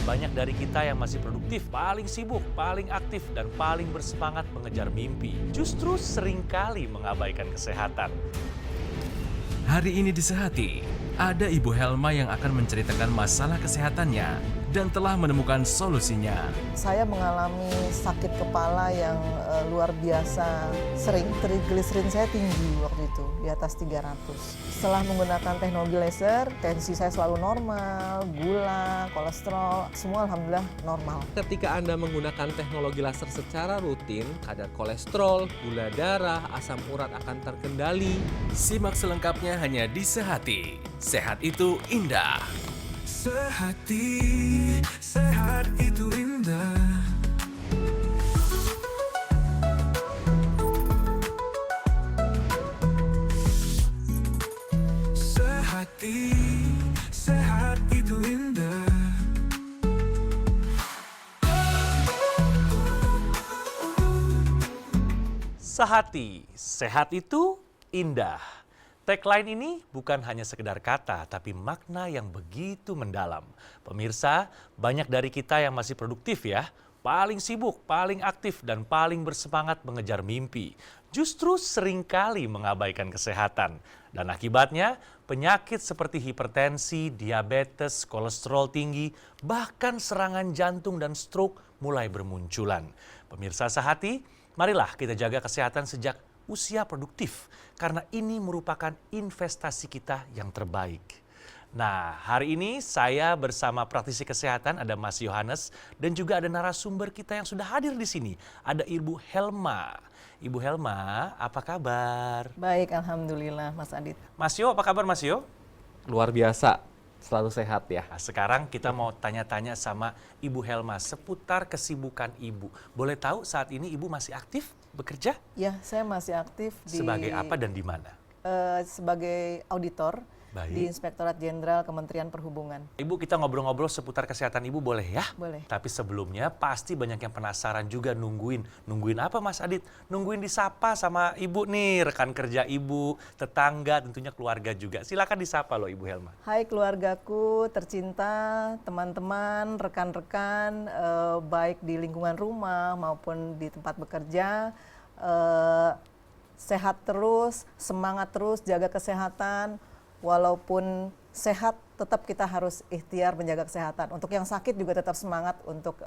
banyak dari kita yang masih produktif, paling sibuk, paling aktif, dan paling bersemangat mengejar mimpi. Justru seringkali mengabaikan kesehatan. Hari ini di Sehati, ada Ibu Helma yang akan menceritakan masalah kesehatannya dan telah menemukan solusinya. Saya mengalami sakit kepala yang luar biasa, sering trigliserin saya tinggi waktu itu, di atas 300. Setelah menggunakan teknologi laser, tensi saya selalu normal, gula, kolesterol, semua alhamdulillah normal. Ketika Anda menggunakan teknologi laser secara rutin, kadar kolesterol, gula darah, asam urat akan terkendali. Simak selengkapnya hanya di Sehati. Sehat itu indah. Sehati, sehat itu indah. Sehati, sehat itu indah. Sehati, sehat itu indah. Tagline ini bukan hanya sekedar kata, tapi makna yang begitu mendalam. Pemirsa, banyak dari kita yang masih produktif ya, paling sibuk, paling aktif, dan paling bersemangat mengejar mimpi. Justru seringkali mengabaikan kesehatan. Dan akibatnya, penyakit seperti hipertensi, diabetes, kolesterol tinggi, bahkan serangan jantung dan stroke mulai bermunculan. Pemirsa Sehati, marilah kita jaga kesehatan sejak usia produktif, karena ini merupakan investasi kita yang terbaik. Nah, hari ini saya bersama praktisi kesehatan, ada Mas Yohanes, dan juga ada narasumber kita yang sudah hadir di sini, ada Ibu Helma. Ibu Helma, apa kabar? Baik, alhamdulillah Mas Adit. Mas Yo, apa kabar Mas Yo? Luar biasa, selalu sehat ya. Nah, sekarang kita mau tanya-tanya sama Ibu Helma seputar kesibukan Ibu. Boleh tahu saat ini Ibu masih aktif bekerja? Ya, saya masih aktif di Sebagai apa dan di mana? sebagai auditor Baik. di Inspektorat Jenderal Kementerian Perhubungan. Ibu, kita ngobrol-ngobrol seputar kesehatan Ibu boleh ya? Boleh. Tapi sebelumnya pasti banyak yang penasaran juga nungguin. Nungguin apa Mas Adit? Nungguin disapa sama Ibu nih, rekan kerja Ibu, tetangga, tentunya keluarga juga. Silakan disapa loh Ibu Helma. Hai keluargaku tercinta, teman-teman, rekan-rekan, baik di lingkungan rumah maupun di tempat bekerja. Sehat terus, semangat terus, jaga kesehatan. Walaupun sehat, tetap kita harus ikhtiar menjaga kesehatan. Untuk yang sakit juga tetap semangat untuk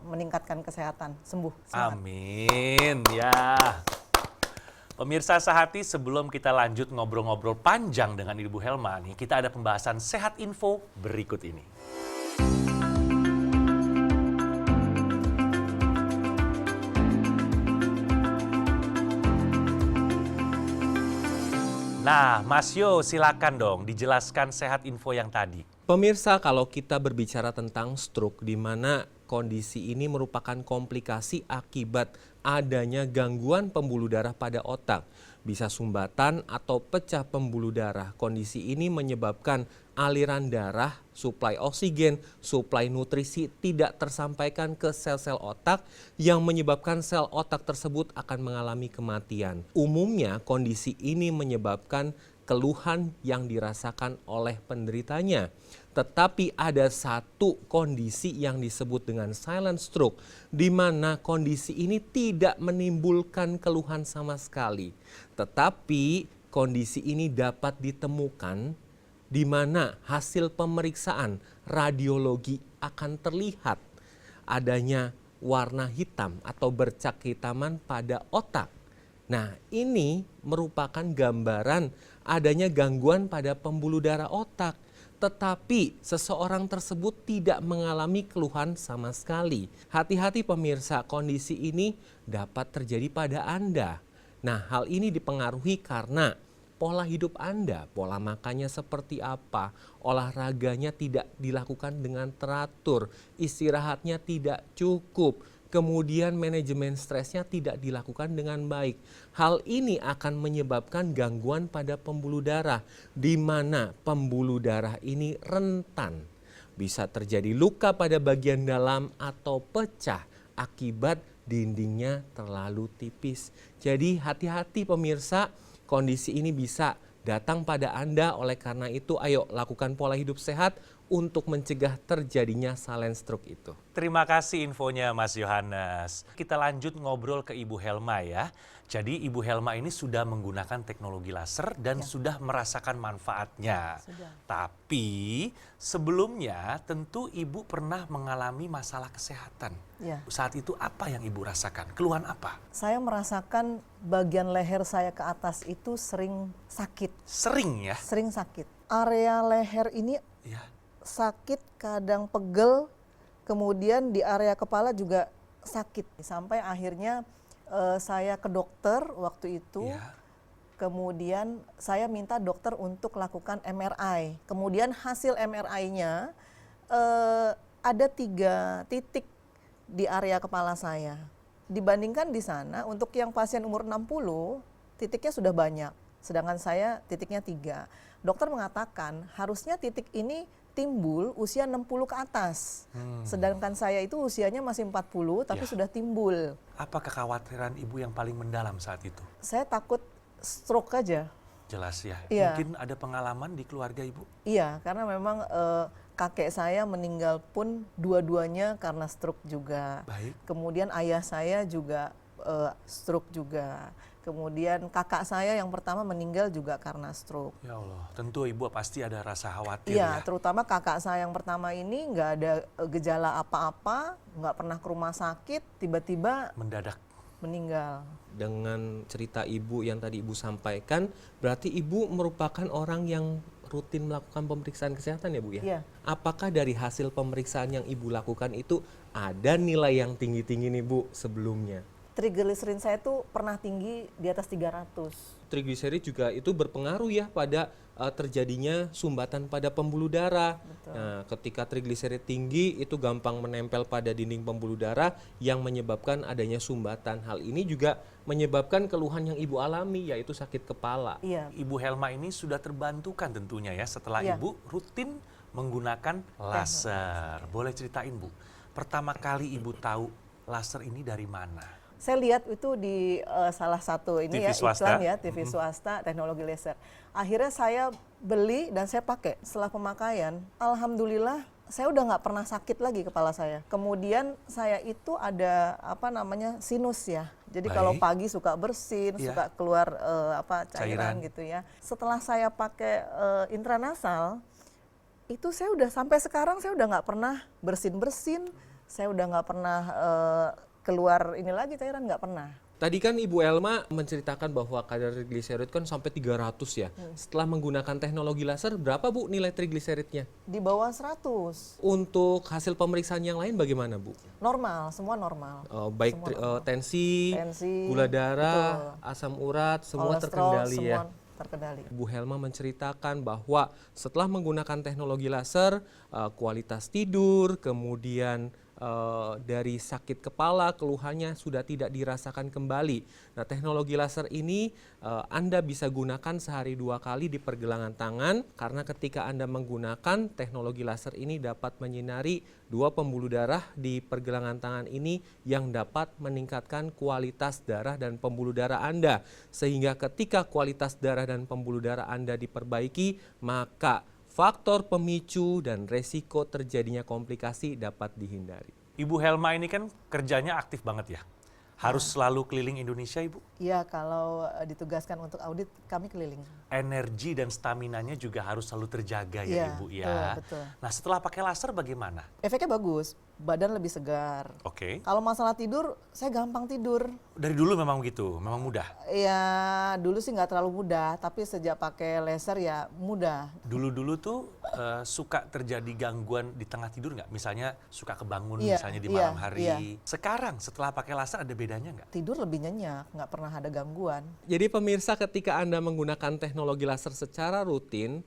meningkatkan kesehatan, sembuh. Semangat. Amin, ya. Pemirsa Sehati, sebelum kita lanjut ngobrol-ngobrol panjang dengan Ibu Helma nih, kita ada pembahasan Sehat Info berikut ini. Nah, Mas Yo, silakan dong dijelaskan Sehat Info yang tadi. Pemirsa, kalau kita berbicara tentang stroke, di mana kondisi ini merupakan komplikasi akibat adanya gangguan pembuluh darah pada otak. Bisa sumbatan atau pecah pembuluh darah. Kondisi ini menyebabkan aliran darah, suplai oksigen, suplai nutrisi tidak tersampaikan ke sel-sel otak yang menyebabkan sel otak tersebut akan mengalami kematian. Umumnya kondisi ini menyebabkan keluhan yang dirasakan oleh penderitanya. Tetapi ada satu kondisi yang disebut dengan silent stroke, di mana kondisi ini tidak menimbulkan keluhan sama sekali. Tetapi kondisi ini dapat ditemukan di mana hasil pemeriksaan radiologi akan terlihat adanya warna hitam atau bercak hitaman pada otak. Nah, ini merupakan gambaran adanya gangguan pada pembuluh darah otak. Tetapi seseorang tersebut tidak mengalami keluhan sama sekali. Hati-hati pemirsa, kondisi ini dapat terjadi pada Anda. Nah, hal ini dipengaruhi karena pola hidup Anda, pola makannya seperti apa, olahraganya tidak dilakukan dengan teratur, istirahatnya tidak cukup, kemudian manajemen stresnya tidak dilakukan dengan baik. Hal ini akan menyebabkan gangguan pada pembuluh darah, di mana pembuluh darah ini rentan. Bisa terjadi luka pada bagian dalam atau pecah akibat dindingnya terlalu tipis. Jadi hati-hati pemirsa, kondisi ini bisa datang pada Anda. Oleh karena itu ayo lakukan pola hidup sehat untuk mencegah terjadinya silent stroke itu. Terima kasih infonya Mas Yohanes. Kita lanjut ngobrol ke Ibu Helma ya. Jadi Ibu Helma ini sudah menggunakan teknologi laser dan sudah merasakan manfaatnya. Sudah. Tapi sebelumnya tentu Ibu pernah mengalami masalah kesehatan. Ya. Saat itu apa yang Ibu rasakan? Keluhan apa? Saya merasakan bagian leher saya ke atas itu sering sakit, Sering ya? sering sakit. Area leher ini Ya. sakit, kadang pegel, kemudian di area kepala juga sakit. Sampai akhirnya saya ke dokter waktu itu, Ya. kemudian saya minta dokter untuk lakukan MRI. Kemudian hasil MRI-nya ada 3 titik di area kepala saya. Dibandingkan di sana, untuk yang pasien umur 60, titiknya sudah banyak. Sedangkan saya titiknya 3. Dokter mengatakan harusnya titik ini timbul usia 60 ke atas. Sedangkan saya itu usianya masih 40 tapi Ya. sudah timbul. Apa kekhawatiran Ibu yang paling mendalam saat itu? Saya takut stroke aja. Jelas ya. Iya. Mungkin ada pengalaman di keluarga Ibu? Iya, karena memang kakek saya meninggal pun dua-duanya karena stroke juga. Baik. Kemudian ayah saya juga stroke juga. Kemudian kakak saya yang pertama meninggal juga karena stroke. Ya Allah, tentu Ibu pasti ada rasa khawatir Iya, ya. terutama kakak saya yang pertama ini nggak ada gejala apa-apa, nggak pernah ke rumah sakit, tiba-tiba Mendadak. meninggal. Dengan cerita Ibu yang tadi Ibu sampaikan, berarti Ibu merupakan orang yang rutin melakukan pemeriksaan kesehatan ya Bu ya? Iya. Apakah dari hasil pemeriksaan yang Ibu lakukan itu ada nilai yang tinggi-tinggi nih Bu sebelumnya? Triglycerin saya tuh pernah tinggi di atas 300. Trigliserid juga itu berpengaruh ya pada terjadinya sumbatan pada pembuluh darah. Betul. Nah, ketika trigliserid tinggi itu gampang menempel pada dinding pembuluh darah yang menyebabkan adanya sumbatan. Hal ini juga menyebabkan keluhan yang Ibu alami yaitu sakit kepala. Iya. Ibu Helma ini sudah terbantukan tentunya ya setelah Iya. Ibu rutin menggunakan laser. Boleh ceritain Bu, pertama kali Ibu tahu laser ini dari mana? Saya lihat itu di salah satu ini TV ya swasta. iklan ya, TV swasta teknologi laser. Akhirnya saya beli dan saya pakai. Setelah pemakaian, alhamdulillah saya udah nggak pernah sakit lagi kepala saya. Kemudian saya itu ada sinus ya. Jadi kalau Baik. pagi suka bersin, Iya. suka keluar Cairan. cairan gitu ya. Setelah saya pakai intranasal, itu saya udah sampai sekarang saya udah nggak pernah bersin-bersin, saya udah nggak pernah keluar ini lagi cairan, nggak pernah. Tadi kan Ibu Elma menceritakan bahwa kadar trigliserid kan sampai 300 ya. Setelah menggunakan teknologi laser, berapa Bu nilai trigliseridnya? Di bawah 100, Untuk hasil pemeriksaan yang lain bagaimana Bu? normal, semua normal. Baik tensi, Tensi, gula darah, betul. asam urat, semua Kolesterol, terkendali ya. semua terkendali. Bu Helma menceritakan bahwa setelah menggunakan teknologi laser, kualitas tidur, kemudian dari sakit kepala, keluhannya sudah tidak dirasakan kembali. Nah, teknologi laser ini Anda bisa gunakan sehari 2 kali di pergelangan tangan, karena ketika Anda menggunakan teknologi laser ini dapat menyinari 2 pembuluh darah di pergelangan tangan ini yang dapat meningkatkan kualitas darah dan pembuluh darah Anda. Sehingga ketika kualitas darah dan pembuluh darah Anda diperbaiki, maka faktor pemicu dan resiko terjadinya komplikasi dapat dihindari. Ibu Helma ini kan kerjanya aktif banget ya. Harus selalu keliling Indonesia Ibu. Iya, kalau ditugaskan untuk audit kami keliling. Energi dan staminanya juga harus selalu terjaga ya Iya, Ibu ya. betul. Nah setelah pakai laser bagaimana? Efeknya bagus, badan lebih segar. Oke. Kalau masalah tidur, saya gampang tidur. Dari dulu memang gitu, memang mudah. Ya dulu sih nggak terlalu mudah, tapi sejak pakai laser ya mudah. Dulu-dulu tuh suka terjadi gangguan di tengah tidur nggak? Misalnya suka kebangun Iya, misalnya di iya, malam hari. iya. Sekarang setelah pakai laser ada bedanya nggak? Tidur lebih nyenyak, nggak pernah ada gangguan. Jadi pemirsa, ketika Anda menggunakan teknologi laser secara rutin,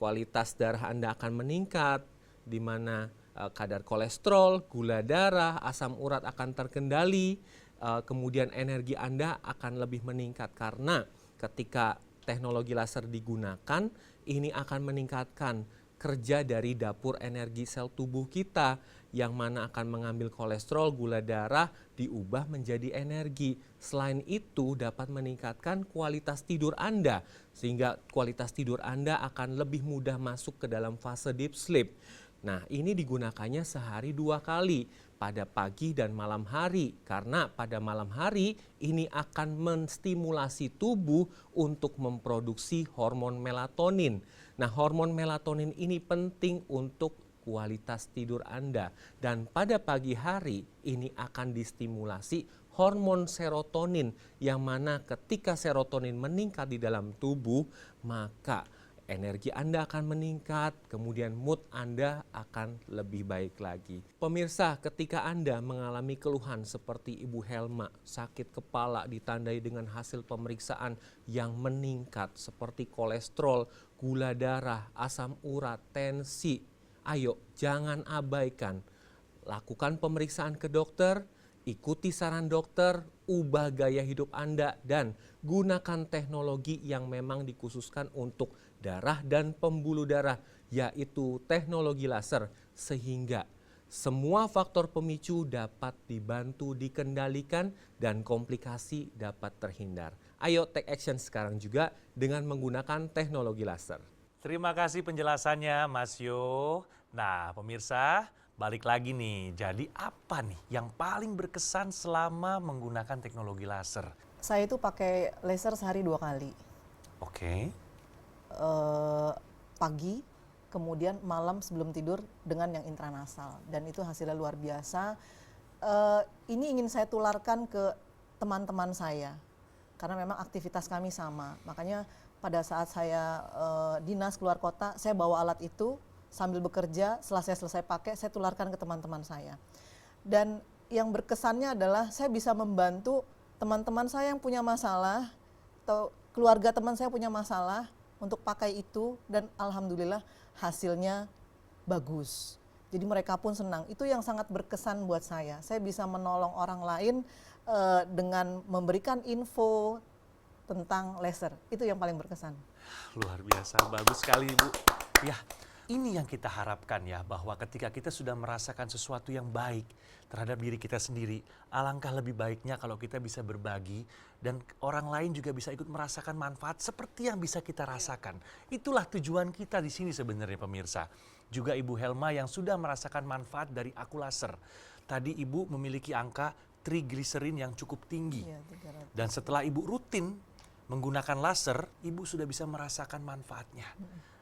kualitas darah Anda akan meningkat, di mana kadar kolesterol, gula darah, asam urat akan terkendali, kemudian energi Anda akan lebih meningkat karena ketika teknologi laser digunakan, ini akan meningkatkan kerja dari dapur energi sel tubuh kita yang mana akan mengambil kolesterol, gula darah diubah menjadi energi. Selain itu dapat meningkatkan kualitas tidur Anda sehingga kualitas tidur Anda akan lebih mudah masuk ke dalam fase deep sleep. Nah, ini digunakannya sehari 2 kali pada pagi dan malam hari karena pada malam hari ini akan menstimulasi tubuh untuk memproduksi hormon melatonin. Nah, hormon melatonin ini penting untuk kualitas tidur Anda dan pada pagi hari ini akan distimulasi hormon serotonin yang mana ketika serotonin meningkat di dalam tubuh maka energi Anda akan meningkat, kemudian mood Anda akan lebih baik lagi. Pemirsa, ketika Anda mengalami keluhan seperti Ibu Helma, sakit kepala ditandai dengan hasil pemeriksaan yang meningkat seperti kolesterol, gula darah, asam urat, tensi, ayo jangan abaikan. Lakukan pemeriksaan ke dokter, ikuti saran dokter, ubah gaya hidup Anda, dan gunakan teknologi yang memang dikhususkan untuk darah dan pembuluh darah, yaitu teknologi laser, sehingga semua faktor pemicu dapat dibantu dikendalikan dan komplikasi dapat terhindar. Ayo take action sekarang juga dengan menggunakan teknologi laser. Terima kasih penjelasannya Mas Yo. Nah pemirsa, balik lagi nih, jadi apa nih yang paling berkesan selama menggunakan teknologi laser? Saya itu pakai laser sehari 2 kali. Oke. Pagi, kemudian malam sebelum tidur dengan yang intranasal. Dan itu hasilnya luar biasa. Ini ingin saya tularkan ke teman-teman saya. Karena memang aktivitas kami sama. Makanya pada saat saya dinas keluar kota, saya bawa alat itu sambil bekerja. Setelah saya selesai pakai, saya tularkan ke teman-teman saya. Dan yang berkesannya adalah saya bisa membantu teman-teman saya yang punya masalah, atau keluarga teman saya punya masalah, untuk pakai itu dan alhamdulillah hasilnya bagus. Jadi mereka pun senang. Itu yang sangat berkesan buat saya. Saya bisa menolong orang lain dengan memberikan info tentang laser. Itu yang paling berkesan. Luar biasa, bagus sekali Ibu. Ya, ini yang kita harapkan ya, bahwa ketika kita sudah merasakan sesuatu yang baik terhadap diri kita sendiri, alangkah lebih baiknya kalau kita bisa berbagi dan orang lain juga bisa ikut merasakan manfaat seperti yang bisa kita rasakan. Itulah tujuan kita di sini sebenarnya pemirsa. Juga Ibu Helma yang sudah merasakan manfaat dari Aku Laser. Tadi Ibu memiliki angka trigliserin yang cukup tinggi. Iya, Dan setelah Ibu rutin menggunakan laser, Ibu sudah bisa merasakan manfaatnya.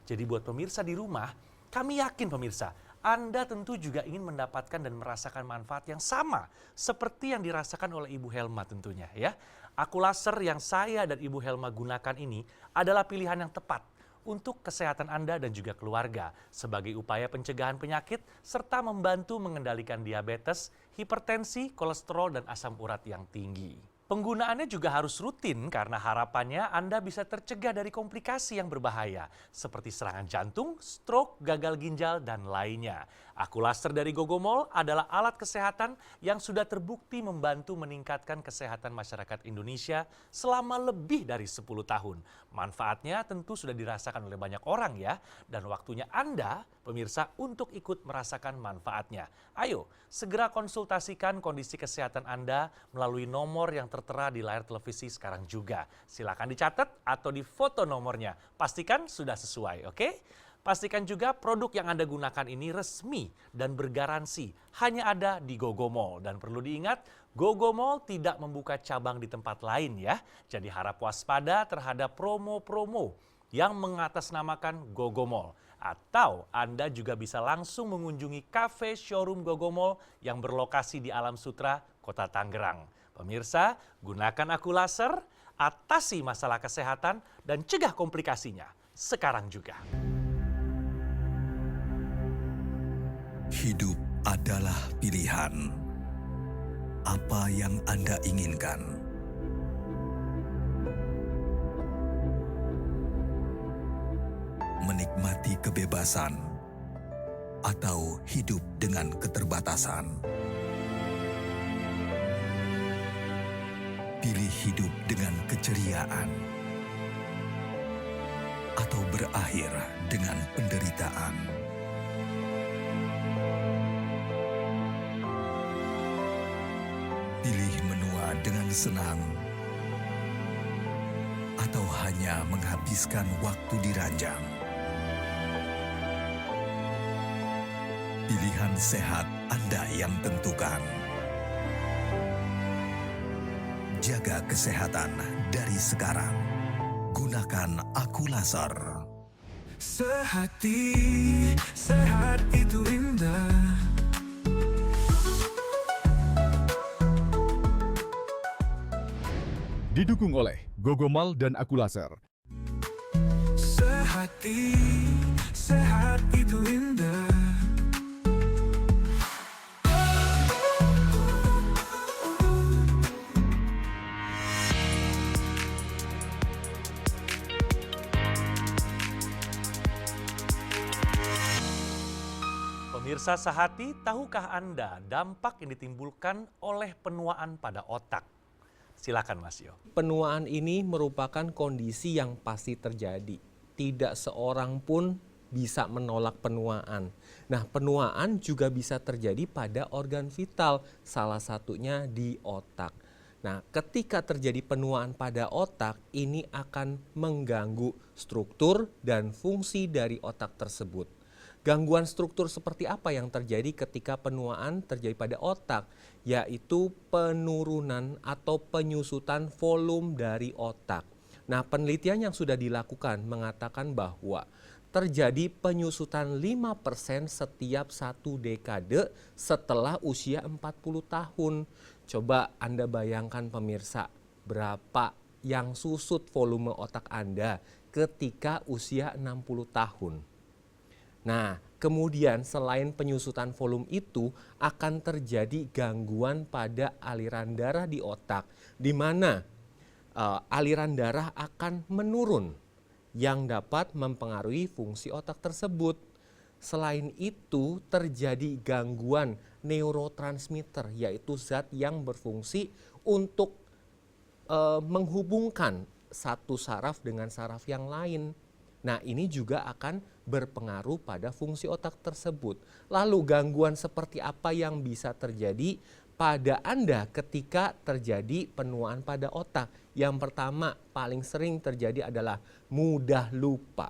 Jadi buat pemirsa di rumah, kami yakin pemirsa, Anda tentu juga ingin mendapatkan dan merasakan manfaat yang sama seperti yang dirasakan oleh Ibu Helma tentunya ya. Aku Laser yang saya dan Ibu Helma gunakan ini adalah pilihan yang tepat untuk kesehatan Anda dan juga keluarga sebagai upaya pencegahan penyakit serta membantu mengendalikan diabetes, hipertensi, kolesterol, dan asam urat yang tinggi. Penggunaannya juga harus rutin karena harapannya Anda bisa tercegah dari komplikasi yang berbahaya seperti serangan jantung, stroke, gagal ginjal, dan lainnya. Aku Laser dari Gogomol adalah alat kesehatan yang sudah terbukti membantu meningkatkan kesehatan masyarakat Indonesia selama lebih dari 10 tahun. Manfaatnya tentu sudah dirasakan oleh banyak orang ya, dan waktunya Anda, pemirsa, untuk ikut merasakan manfaatnya. Ayo, segera konsultasikan kondisi kesehatan Anda melalui nomor yang tertera di layar televisi sekarang juga. Silakan dicatat atau difoto nomornya. Pastikan sudah sesuai, oke? Pastikan juga produk yang Anda gunakan ini resmi dan bergaransi. Hanya ada di Gogomol. Dan perlu diingat, Gogomol tidak membuka cabang di tempat lain ya. Jadi harap waspada terhadap promo-promo yang mengatasnamakan Gogomol. Atau Anda juga bisa langsung mengunjungi kafe showroom Gogomol yang berlokasi di Alam Sutra, Kota Tangerang. Pemirsa, gunakan Aku Laser, atasi masalah kesehatan, dan cegah komplikasinya sekarang juga. Hidup adalah pilihan. Apa yang Anda inginkan? Menikmati kebebasan atau hidup dengan keterbatasan? Pilih hidup dengan keceriaan. atau berakhir dengan penderitaan. Pilih menua dengan senang atau hanya menghabiskan waktu di ranjang. Pilihan sehat Anda yang tentukan. Jaga kesehatan dari sekarang. Gunakan Akulaser. Sehati, sehat itu indah. Didukung oleh Gogomal dan Akulaser. Sehati, sehat itu indah. Pemirsa Sehati, tahukah Anda dampak yang ditimbulkan oleh penuaan pada otak? Silakan Mas Yo. Penuaan ini merupakan kondisi yang pasti terjadi. Tidak seorang pun bisa menolak penuaan. Nah, penuaan juga bisa terjadi pada organ vital, salah satunya di otak. Nah, ketika terjadi penuaan pada otak, ini akan mengganggu struktur dan fungsi dari otak tersebut. Gangguan struktur seperti apa yang terjadi ketika penuaan terjadi pada otak? Yaitu penurunan atau penyusutan volume dari otak. Nah, penelitian yang sudah dilakukan mengatakan bahwa terjadi penyusutan 5% setiap 1 dekade setelah usia 40 tahun. Coba Anda bayangkan pemirsa, berapa yang susut volume otak Anda ketika usia 60 tahun. Nah, kemudian selain penyusutan volume itu akan terjadi gangguan pada aliran darah di otak, di mana aliran darah akan menurun yang dapat mempengaruhi fungsi otak tersebut. Selain itu terjadi gangguan neurotransmitter, yaitu zat yang berfungsi untuk menghubungkan satu saraf dengan saraf yang lain. Nah, ini juga akan berpengaruh pada fungsi otak tersebut. Lalu gangguan seperti apa yang bisa terjadi pada Anda ketika terjadi penuaan pada otak? Yang pertama, paling sering terjadi adalah mudah lupa.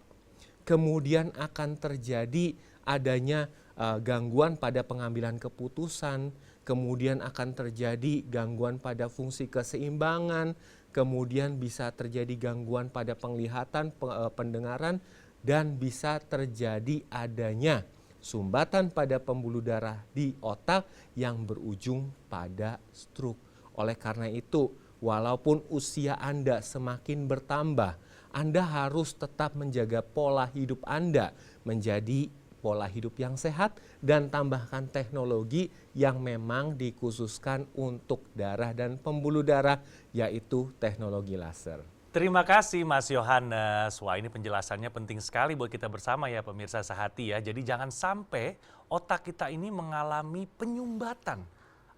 Kemudian akan terjadi adanya gangguan pada pengambilan keputusan, kemudian akan terjadi gangguan pada fungsi keseimbangan, kemudian bisa terjadi gangguan pada penglihatan, pendengaran, dan bisa terjadi adanya sumbatan pada pembuluh darah di otak yang berujung pada stroke. Oleh karena itu, walaupun usia Anda semakin bertambah, Anda harus tetap menjaga pola hidup Anda menjadi pola hidup yang sehat dan tambahkan teknologi yang memang dikhususkan untuk darah dan pembuluh darah, yaitu teknologi laser. Terima kasih Mas Yohanes. Wah, ini penjelasannya penting sekali buat kita bersama ya pemirsa Sehati ya. Jadi jangan sampai otak kita ini mengalami penyumbatan.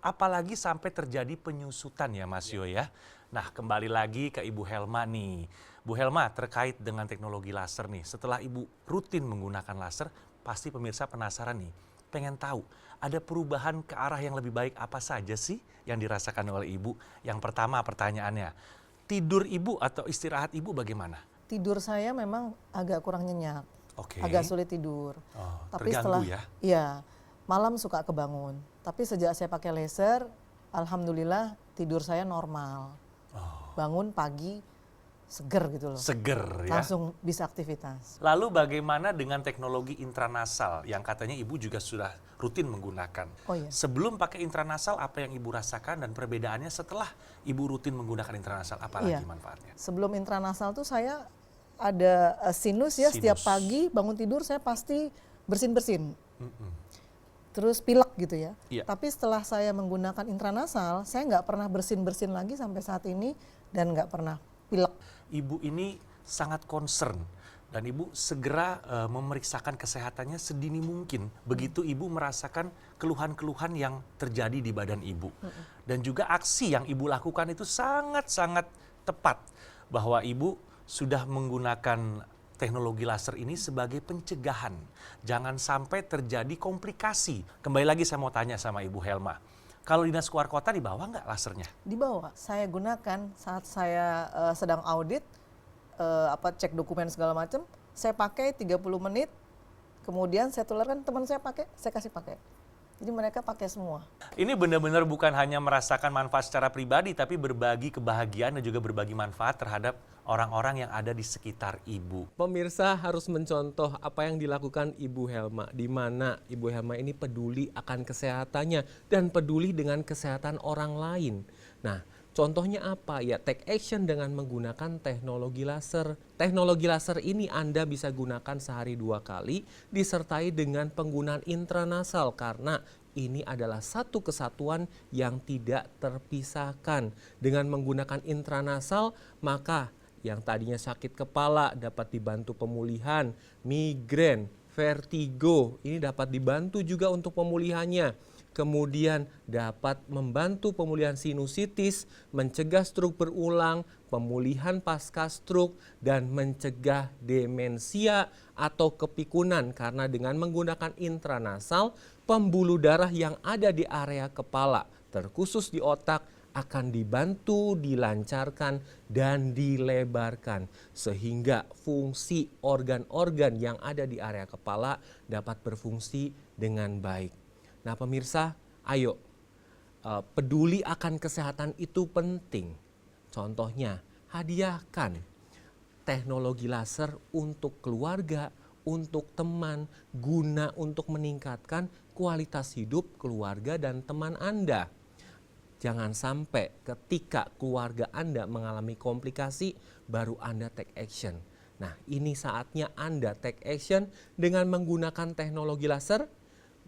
Apalagi sampai terjadi penyusutan ya Mas Yo ya. Nah, kembali lagi ke Ibu Helma nih. Bu Helma, terkait dengan teknologi laser nih. Setelah Ibu rutin menggunakan laser, pasti pemirsa penasaran nih. Pengen tahu ada perubahan ke arah yang lebih baik apa saja sih yang dirasakan oleh Ibu? Yang pertama pertanyaannya, tidur Ibu atau istirahat Ibu bagaimana? Tidur saya memang agak kurang nyenyak, Oke. agak sulit tidur. Oh, Tapi terganggu setelah, ya? iya, malam suka kebangun. Tapi sejak saya pakai laser, alhamdulillah tidur saya normal. Bangun pagi seger gitu loh. Seger ya. Langsung bisa aktivitas. Lalu bagaimana dengan teknologi intranasal yang katanya Ibu juga sudah rutin menggunakan? Oh iya. Sebelum pakai intranasal apa yang Ibu rasakan dan perbedaannya setelah Ibu rutin menggunakan intranasal apa lagi Iya. manfaatnya? Sebelum intranasal tuh saya ada sinus ya, setiap Sinus. pagi bangun tidur saya pasti bersin-bersin. Terus pilek gitu ya. Iya. Tapi setelah saya menggunakan intranasal, saya nggak pernah bersin-bersin lagi sampai saat ini dan nggak pernah pilek. Ibu ini sangat concern dan Ibu segera memeriksakan kesehatannya sedini mungkin. Begitu Ibu merasakan keluhan-keluhan yang terjadi di badan Ibu. Dan juga aksi yang Ibu lakukan itu sangat-sangat tepat. Bahwa Ibu sudah menggunakan teknologi laser ini sebagai pencegahan. Jangan sampai terjadi komplikasi. Kembali lagi saya mau tanya sama Ibu Helma. Kalau dinas keluar kota dibawa nggak lasernya? Dibawa. Saya gunakan saat saya sedang audit, cek dokumen segala macam. Saya pakai 30 menit, kemudian saya tularkan teman saya pakai, saya kasih pakai. Jadi mereka pakai semua. Ini benar-benar bukan hanya merasakan manfaat secara pribadi, tapi berbagi kebahagiaan dan juga berbagi manfaat terhadap orang-orang yang ada di sekitar Ibu. Pemirsa harus mencontoh apa yang dilakukan Ibu Helma, di mana Ibu Helma ini peduli akan kesehatannya dan peduli dengan kesehatan orang lain. Nah, contohnya apa? Ya, take action dengan menggunakan teknologi laser. Teknologi laser ini Anda bisa gunakan sehari 2 kali, disertai dengan penggunaan intranasal karena ini adalah satu kesatuan yang tidak terpisahkan. Dengan menggunakan intranasal, maka yang tadinya sakit kepala dapat dibantu pemulihan, migrain, vertigo, ini dapat dibantu juga untuk pemulihannya. Kemudian dapat membantu pemulihan sinusitis, mencegah stroke berulang, pemulihan pasca stroke, dan mencegah demensia atau kepikunan karena dengan menggunakan intranasal, pembuluh darah yang ada di area kepala, terkhusus di otak, akan dibantu, dilancarkan, dan dilebarkan sehingga fungsi organ-organ yang ada di area kepala dapat berfungsi dengan baik. Nah pemirsa, ayo peduli akan kesehatan itu penting. Contohnya, hadiahkan teknologi laser untuk keluarga, untuk teman, guna untuk meningkatkan kualitas hidup keluarga dan teman Anda. Jangan sampai ketika keluarga Anda mengalami komplikasi, baru Anda take action. Nah, ini saatnya Anda take action dengan menggunakan teknologi laser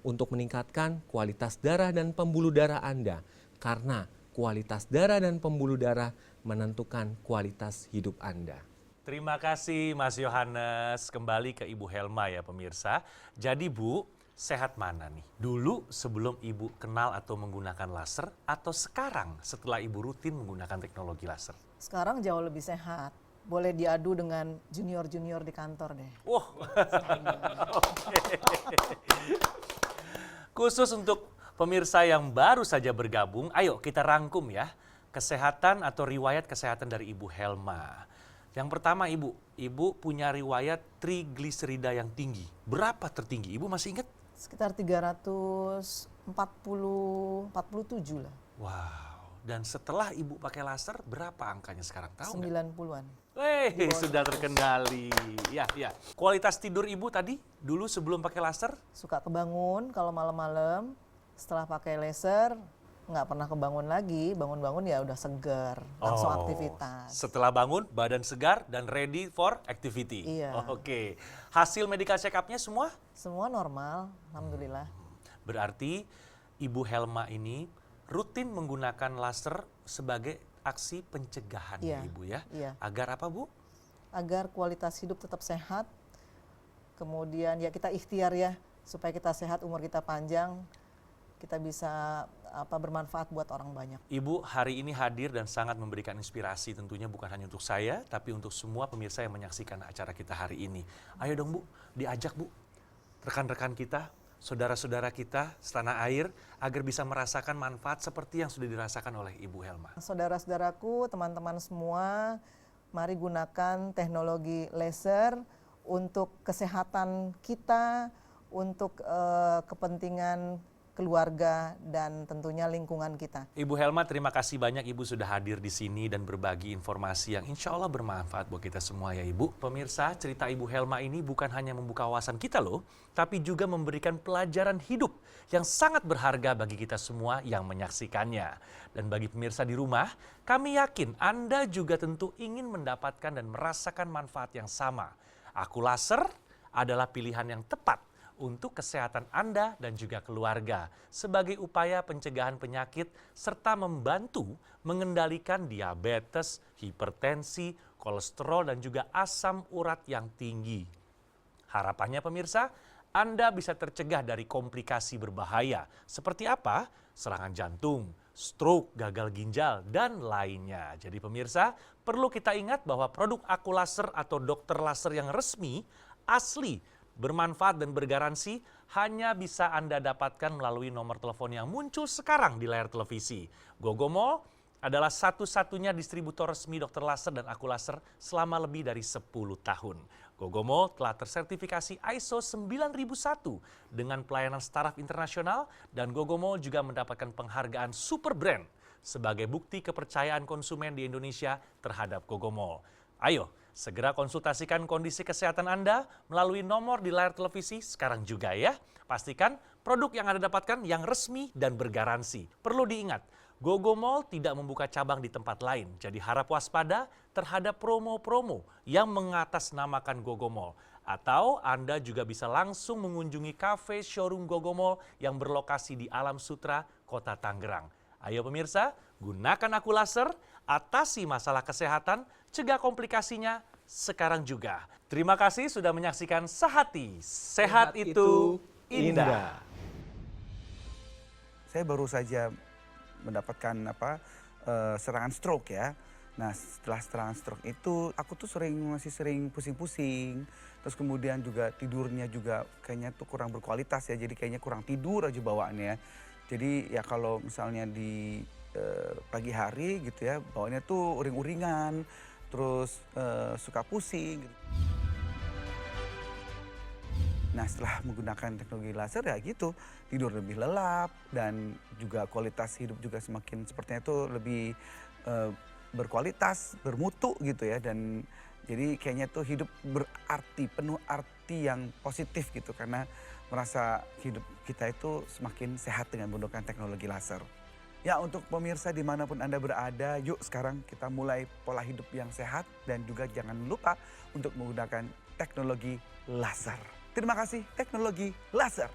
untuk meningkatkan kualitas darah dan pembuluh darah Anda. Karena kualitas darah dan pembuluh darah menentukan kualitas hidup Anda. Terima kasih Mas Yohanes. Kembali ke Ibu Helma ya pemirsa. Jadi Bu, sehat mana nih? Dulu sebelum Ibu kenal atau menggunakan laser atau sekarang setelah Ibu rutin menggunakan teknologi laser? Sekarang jauh lebih sehat. Boleh diadu dengan junior-junior di kantor deh. Wah, khusus untuk pemirsa yang baru saja bergabung, ayo kita rangkum ya kesehatan atau riwayat kesehatan dari Ibu Helma. Yang pertama Ibu punya riwayat trigliserida yang tinggi. Berapa tertinggi? Ibu masih ingat? Sekitar 347 lah. Wow, dan setelah Ibu pakai laser berapa angkanya sekarang? Tahu nggak? 90-an. Sudah terkendali. Ya. Kualitas tidur Ibu tadi dulu sebelum pakai laser? Suka kebangun kalau malam-malam. Setelah pakai laser nggak pernah kebangun lagi, bangun-bangun ya udah segar, langsung aktivitas. Setelah bangun, badan segar dan ready for activity. Iya. Oke. Hasil medical check up-nya semua? Semua normal, alhamdulillah. Berarti Ibu Helma ini rutin menggunakan laser sebagai aksi pencegahan ya Ibu ya? Iya. Agar apa Bu? Agar kualitas hidup tetap sehat, kemudian ya kita ikhtiar ya, supaya kita sehat, umur kita panjang, kita bisa bermanfaat buat orang banyak. Ibu hari ini hadir dan sangat memberikan inspirasi tentunya bukan hanya untuk saya, tapi untuk semua pemirsa yang menyaksikan acara kita hari ini. Ayo dong Bu, diajak Bu, rekan-rekan kita, saudara-saudara kita setanah air, agar bisa merasakan manfaat seperti yang sudah dirasakan oleh Ibu Helma. Saudara-saudaraku, teman-teman semua, mari gunakan teknologi laser untuk kesehatan kita, untuk kepentingan keluarga, dan tentunya lingkungan kita. Ibu Helma, terima kasih banyak Ibu sudah hadir di sini dan berbagi informasi yang insya Allah bermanfaat buat kita semua ya Ibu. Pemirsa, cerita Ibu Helma ini bukan hanya membuka wawasan kita loh, tapi juga memberikan pelajaran hidup yang sangat berharga bagi kita semua yang menyaksikannya. Dan bagi pemirsa di rumah, kami yakin Anda juga tentu ingin mendapatkan dan merasakan manfaat yang sama. Aku Laser adalah pilihan yang tepat untuk kesehatan Anda dan juga keluarga sebagai upaya pencegahan penyakit serta membantu mengendalikan diabetes, hipertensi, kolesterol dan juga asam urat yang tinggi. Harapannya pemirsa, Anda bisa tercegah dari komplikasi berbahaya seperti apa? Serangan jantung, stroke, gagal ginjal, dan lainnya. Jadi pemirsa, perlu kita ingat bahwa produk Akulaser atau dokter laser yang resmi, asli, bermanfaat dan bergaransi hanya bisa Anda dapatkan melalui nomor telepon yang muncul sekarang di layar televisi. Gogomall adalah satu-satunya distributor resmi dokter laser dan Akulaser selama lebih dari 10 tahun. Gogomall telah tersertifikasi ISO 9001 dengan pelayanan startup internasional dan Gogomall juga mendapatkan penghargaan Super Brand sebagai bukti kepercayaan konsumen di Indonesia terhadap Gogomall. Ayo, segera konsultasikan kondisi kesehatan Anda melalui nomor di layar televisi sekarang juga ya. Pastikan produk yang Anda dapatkan yang resmi dan bergaransi. Perlu diingat, Gogomall tidak membuka cabang di tempat lain, jadi harap waspada terhadap promo-promo yang mengatasnamakan Gogomall. Atau Anda juga bisa langsung mengunjungi kafe showroom Gogomall yang berlokasi di Alam Sutra, Kota Tangerang. Ayo pemirsa, gunakan Akulaser, atasi masalah kesehatan, cegah komplikasinya sekarang juga. Terima kasih sudah menyaksikan Sehati, Sehat itu Indah. Saya baru saja mendapatkan serangan stroke ya. Nah setelah serangan stroke itu aku tuh masih sering pusing-pusing. Terus kemudian juga tidurnya juga kayaknya tuh kurang berkualitas ya. Jadi kayaknya kurang tidur aja bawaannya. Jadi ya kalau misalnya di pagi hari gitu ya bawaannya tuh uring-uringan. Terus suka pusing gitu. Nah setelah menggunakan teknologi laser ya gitu, tidur lebih lelap dan juga kualitas hidup juga semakin sepertinya itu lebih berkualitas, bermutu gitu ya. Dan jadi kayaknya tuh hidup berarti, penuh arti yang positif gitu karena merasa hidup kita itu semakin sehat dengan menggunakan teknologi laser. Ya untuk pemirsa dimanapun Anda berada, yuk sekarang kita mulai pola hidup yang sehat dan juga jangan lupa untuk menggunakan teknologi laser. Terima kasih teknologi laser.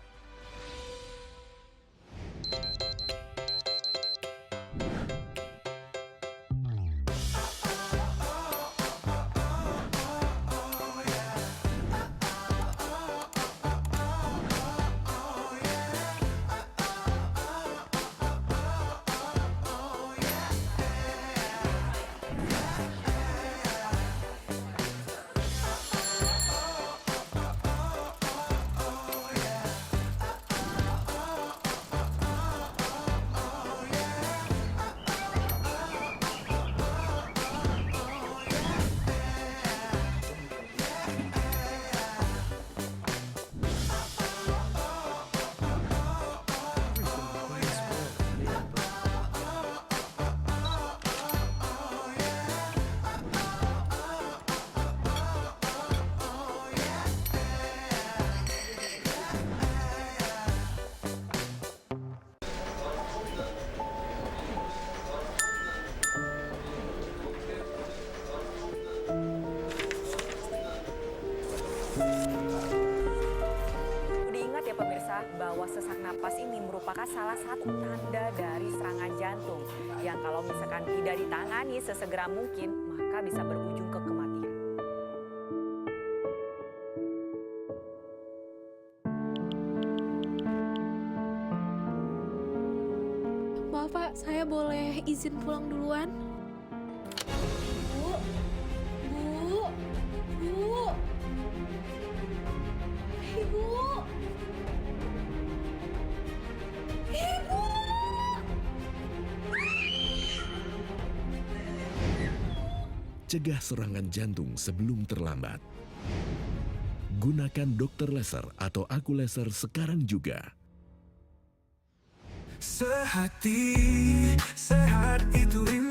Diingat ya pemirsa bahwa sesak napas ini merupakan salah satu tanda dari serangan jantung yang kalau misalkan tidak ditangani sesegera mungkin maka bisa berujung ke kematian. Maaf Pak, saya boleh izin pulang duluan? Bu, Bu, Bu, Ibu, Ibu. Cegah serangan jantung sebelum terlambat. Gunakan dokter laser atau Akulaser sekarang juga. Sehati, sehat itu indah.